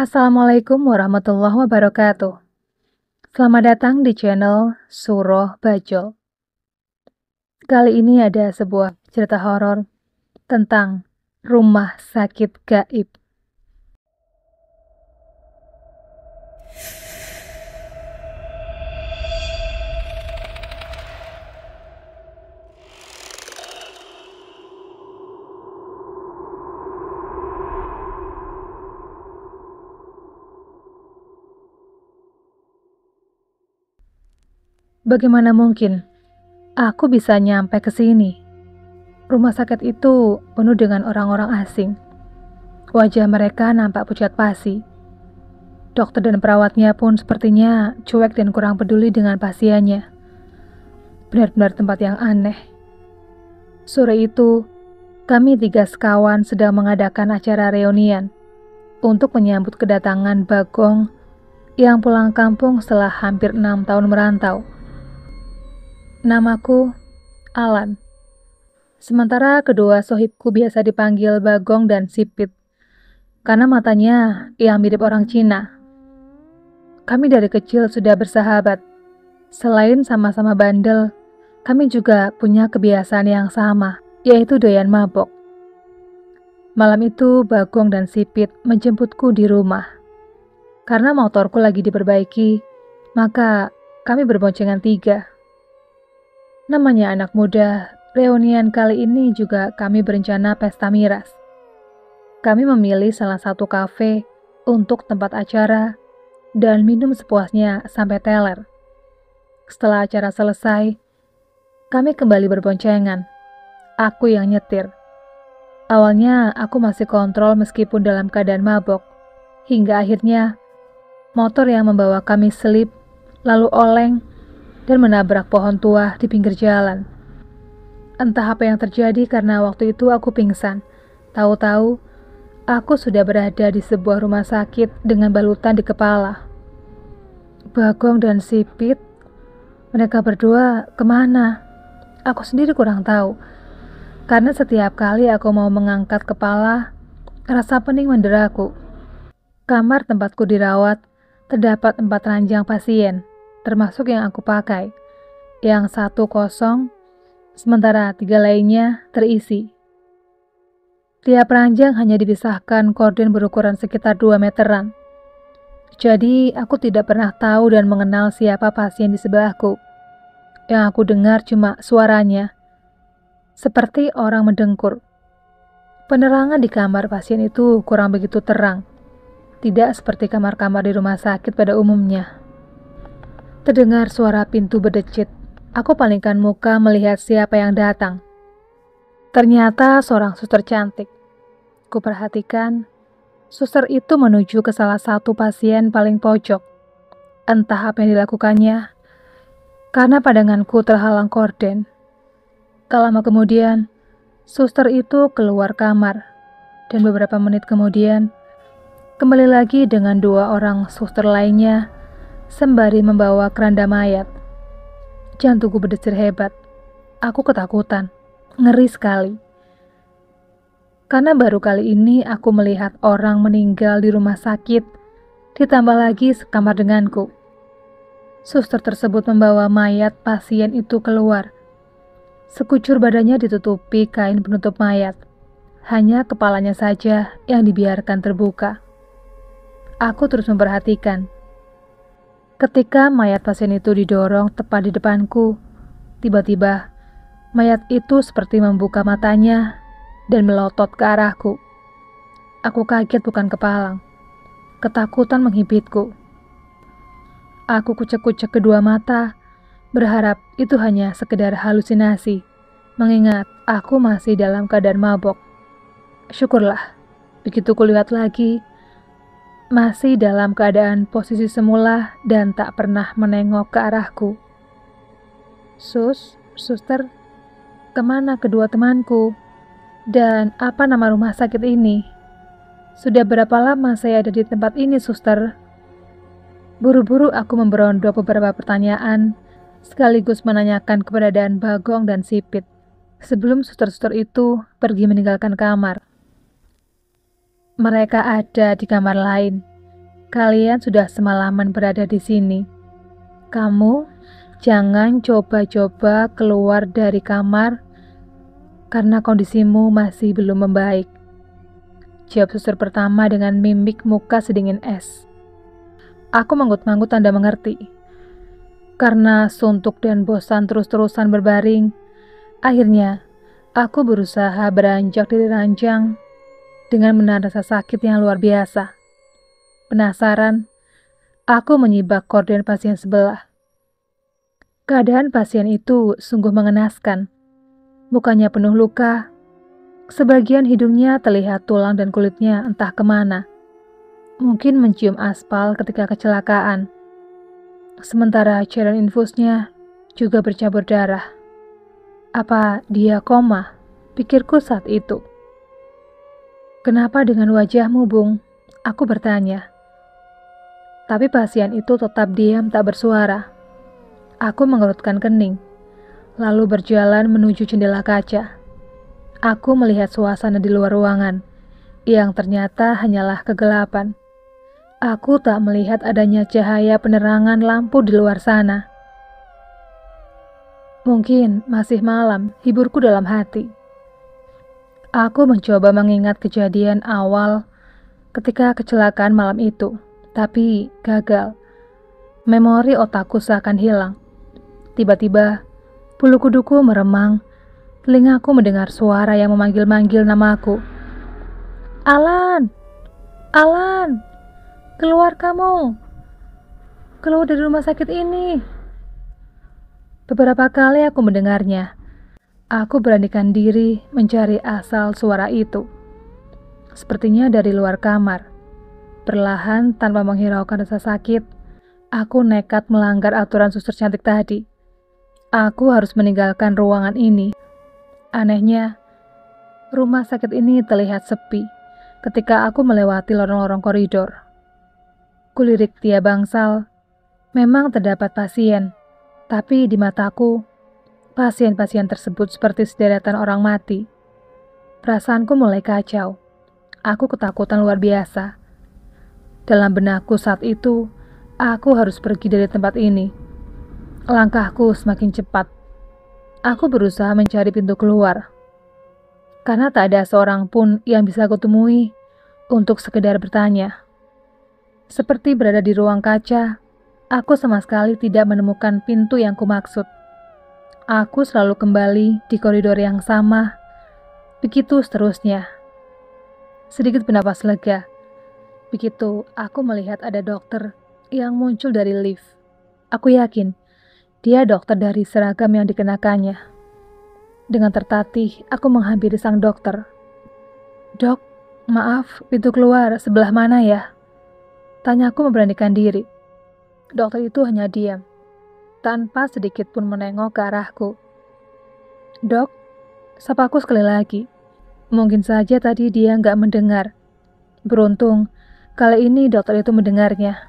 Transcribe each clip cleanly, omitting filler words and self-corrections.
Assalamualaikum warahmatullahi wabarakatuh. Selamat datang di channel Surah Bajul. Kali ini ada sebuah cerita horor tentang rumah sakit gaib. Bagaimana mungkin aku bisa nyampe ke sini? Rumah sakit itu penuh dengan orang-orang asing. Wajah mereka nampak pucat pasi. Dokter dan perawatnya pun sepertinya cuek dan kurang peduli dengan pasiennya. Benar-benar tempat yang aneh. Sore itu, kami 3 sekawan sedang mengadakan acara reunian untuk menyambut kedatangan Bagong yang pulang kampung setelah hampir 6 tahun merantau. Namaku Alan. Sementara kedua sohibku biasa dipanggil Bagong dan Sipit, karena matanya yang mirip orang Cina. Kami dari kecil sudah bersahabat. Selain sama-sama bandel, kami juga punya kebiasaan yang sama, yaitu doyan mabok. Malam itu Bagong dan Sipit menjemputku di rumah. Karena motorku lagi diperbaiki, maka kami berboncengan 3. Namanya anak muda, reunian kali ini juga kami berencana pesta miras. Kami memilih salah satu kafe untuk tempat acara dan minum sepuasnya sampai teler. Setelah acara selesai, kami kembali berboncengan. Aku yang nyetir. Awalnya aku masih kontrol meskipun dalam keadaan mabok, hingga akhirnya motor yang membawa kami selip, lalu oleng, dan menabrak pohon tua di pinggir jalan. Entah apa yang terjadi karena waktu itu aku pingsan. Tahu-tahu, aku sudah berada di sebuah rumah sakit dengan balutan di kepala. Bagong dan Sipit, mereka berdua kemana? Aku sendiri kurang tahu. Karena setiap kali aku mau mengangkat kepala, rasa pening menderaku. Kamar tempatku dirawat, terdapat 4 ranjang pasien, termasuk yang aku pakai. Yang 1 kosong, sementara 3 lainnya terisi. Tiap ranjang hanya dipisahkan korden berukuran sekitar 2 meteran. Jadi aku tidak pernah tahu dan mengenal siapa pasien di sebelahku. Yang aku dengar cuma suaranya, seperti orang mendengkur. Penerangan di kamar pasien itu kurang begitu terang, tidak seperti kamar-kamar di rumah sakit pada umumnya. Terdengar suara pintu berdecit. Aku palingkan muka melihat siapa yang datang. Ternyata seorang suster cantik. Kuperhatikan, suster itu menuju ke salah satu pasien paling pojok. Entah apa yang dilakukannya, karena pandanganku terhalang korden. Tak lama kemudian, suster itu keluar kamar, dan beberapa menit kemudian, kembali lagi dengan 2 orang suster lainnya, sembari membawa keranda mayat. Jantungku berdesir hebat. Aku ketakutan, ngeri sekali. Karena baru kali ini aku melihat orang meninggal di rumah sakit, ditambah lagi sekamar denganku. Suster tersebut membawa mayat pasien itu keluar. Sekujur badannya ditutupi kain penutup mayat. Hanya kepalanya saja yang dibiarkan terbuka. Aku terus memperhatikan. Ketika mayat pasien itu didorong tepat di depanku, tiba-tiba mayat itu seperti membuka matanya dan melotot ke arahku. Aku kaget bukan kepalang. Ketakutan menghibitku. Aku kucek-kucek kedua mata, berharap itu hanya sekedar halusinasi, mengingat aku masih dalam keadaan mabok. Syukurlah, begitu kulihat lagi, masih dalam keadaan posisi semula dan tak pernah menengok ke arahku. Suster, kemana kedua temanku? Dan apa nama rumah sakit ini? Sudah berapa lama saya ada di tempat ini, suster? Buru-buru aku memberondok beberapa pertanyaan, sekaligus menanyakan keberadaan Bagong dan Sipit, sebelum suster-suster itu pergi meninggalkan kamar. Mereka ada di kamar lain, kalian sudah semalaman berada di sini. Kamu jangan coba-coba keluar dari kamar karena kondisimu masih belum membaik. Jawab suster pertama dengan mimik muka sedingin es. Aku manggut-manggut tanda mengerti. Karena suntuk dan bosan terus-terusan berbaring, akhirnya aku berusaha beranjak dari ranjang dengan menahan rasa sakit yang luar biasa. Penasaran, aku menyibak korden pasien sebelah. Keadaan pasien itu sungguh mengenaskan. Mukanya penuh luka. Sebagian hidungnya terlihat tulang dan kulitnya entah kemana. Mungkin mencium aspal ketika kecelakaan. Sementara cairan infusnya juga bercampur darah. Apa dia koma? Pikirku saat itu. Kenapa dengan wajahmu, Bung? Aku bertanya. Tapi pasien itu tetap diam tak bersuara. Aku mengerutkan kening, lalu berjalan menuju jendela kaca. Aku melihat suasana di luar ruangan, yang ternyata hanyalah kegelapan. Aku tak melihat adanya cahaya penerangan lampu di luar sana. Mungkin masih malam, hiburku dalam hati. Aku mencoba mengingat kejadian awal ketika kecelakaan malam itu. Tapi gagal. Memori otakku seakan hilang. Tiba-tiba, bulu kuduku meremang. Telingaku mendengar suara yang memanggil-manggil namaku. Alan! Alan! Keluar kamu! Keluar dari rumah sakit ini! Beberapa kali aku mendengarnya. Aku beranikan diri mencari asal suara itu. Sepertinya dari luar kamar. Perlahan tanpa menghiraukan rasa sakit, aku nekat melanggar aturan suster cantik tadi. Aku harus meninggalkan ruangan ini. Anehnya, rumah sakit ini terlihat sepi ketika aku melewati lorong-lorong koridor. Kulirik tiap bangsal, memang terdapat pasien, tapi di mataku, pasien-pasien tersebut seperti sederetan orang mati. Perasaanku mulai kacau. Aku ketakutan luar biasa. Dalam benakku saat itu, aku harus pergi dari tempat ini. Langkahku semakin cepat. Aku berusaha mencari pintu keluar. Karena tak ada seorang pun yang bisa aku temui untuk sekedar bertanya. Seperti berada di ruang kaca, aku sama sekali tidak menemukan pintu yang kumaksud. Aku selalu kembali di koridor yang sama. Begitu seterusnya. Sedikit bernapas lega. Begitu aku melihat ada dokter yang muncul dari lift. Aku yakin dia dokter dari seragam yang dikenakannya. Dengan tertatih, aku menghampiri sang dokter. Dok, maaf, pintu keluar sebelah mana ya? Tanyaku memberanikan diri. Dokter itu hanya diam, tanpa sedikit pun menengok ke arahku. Dok, sapaku sekali lagi. Mungkin saja tadi dia nggak mendengar. Beruntung, kali ini dokter itu mendengarnya.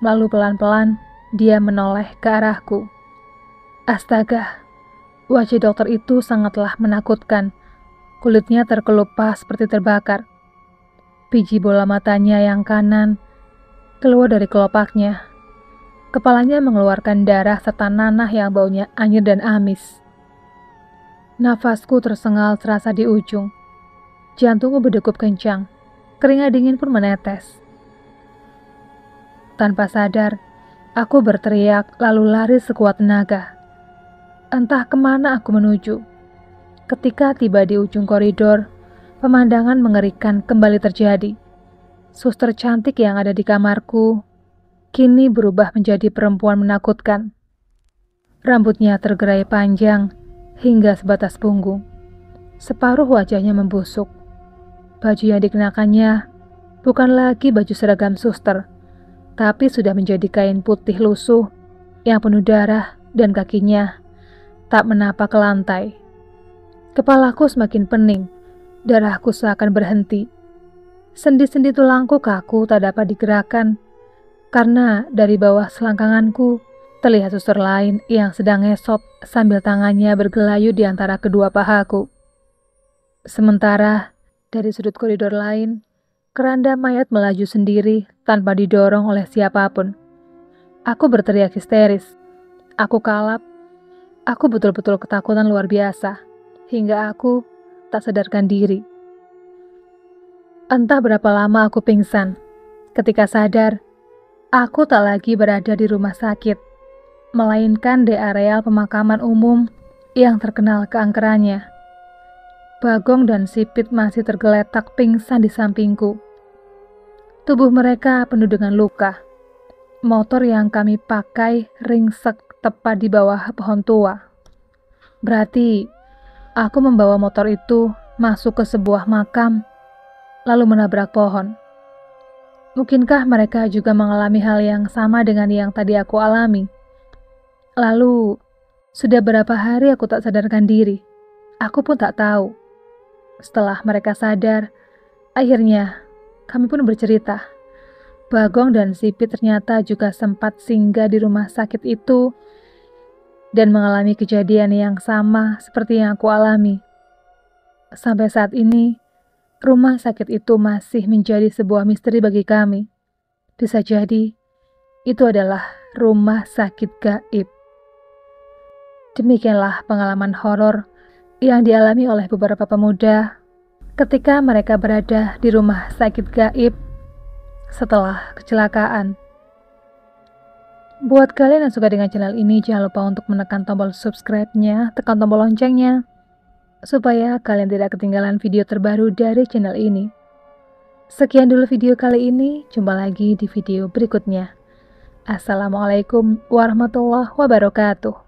Lalu pelan-pelan, dia menoleh ke arahku. Astaga, wajah dokter itu sangatlah menakutkan. Kulitnya terkelupas seperti terbakar. Biji bola matanya yang kanan keluar dari kelopaknya. Kepalanya mengeluarkan darah serta nanah yang baunya anyir dan amis. Nafasku tersengal terasa di ujung. Jantungku berdegup kencang. Keringat dingin pun menetes. Tanpa sadar, aku berteriak lalu lari sekuat tenaga. Entah kemana aku menuju. Ketika tiba di ujung koridor, pemandangan mengerikan kembali terjadi. Suster cantik yang ada di kamarku kini berubah menjadi perempuan menakutkan. Rambutnya tergerai panjang hingga sebatas punggung. Separuh wajahnya membusuk. Baju yang dikenakannya bukan lagi baju seragam suster, tapi sudah menjadi kain putih lusuh yang penuh darah dan kakinya tak menapak ke lantai. Kepalaku semakin pening, darahku seakan berhenti. Sendi-sendi tulangku kaku tak dapat digerakkan, karena dari bawah selangkanganku terlihat suster lain yang sedang ngesot sambil tangannya bergelayu di antara kedua pahaku. Sementara dari sudut koridor lain, Keranda mayat melaju sendiri tanpa didorong oleh siapapun. Aku berteriak histeris. Aku kalap. Aku betul-betul ketakutan luar biasa. Hingga aku tak sadarkan diri. Entah berapa lama aku pingsan. Ketika sadar, aku tak lagi berada di rumah sakit, melainkan di areal pemakaman umum yang terkenal keangkerannya. Bagong dan Sipit masih tergeletak pingsan di sampingku. Tubuh mereka penuh dengan luka. Motor yang kami pakai ringsek tepat di bawah pohon tua. Berarti aku membawa motor itu masuk ke sebuah makam, lalu menabrak pohon. Mungkinkah mereka juga mengalami hal yang sama dengan yang tadi aku alami? Lalu, sudah berapa hari aku tak sadarkan diri? Aku pun tak tahu. Setelah mereka sadar, akhirnya kami pun bercerita. Bagong dan Sipit ternyata juga sempat singgah di rumah sakit itu dan mengalami kejadian yang sama seperti yang aku alami. Sampai saat ini, rumah sakit itu masih menjadi sebuah misteri bagi kami. Bisa jadi, itu adalah rumah sakit gaib. Demikianlah pengalaman horor yang dialami oleh beberapa pemuda ketika mereka berada di rumah sakit gaib setelah kecelakaan. Buat kalian yang suka dengan channel ini, jangan lupa untuk menekan tombol subscribe-nya, tekan tombol loncengnya, supaya kalian tidak ketinggalan video terbaru dari channel ini. Sekian dulu video kali ini, jumpa lagi di video berikutnya. Assalamualaikum warahmatullahi wabarakatuh.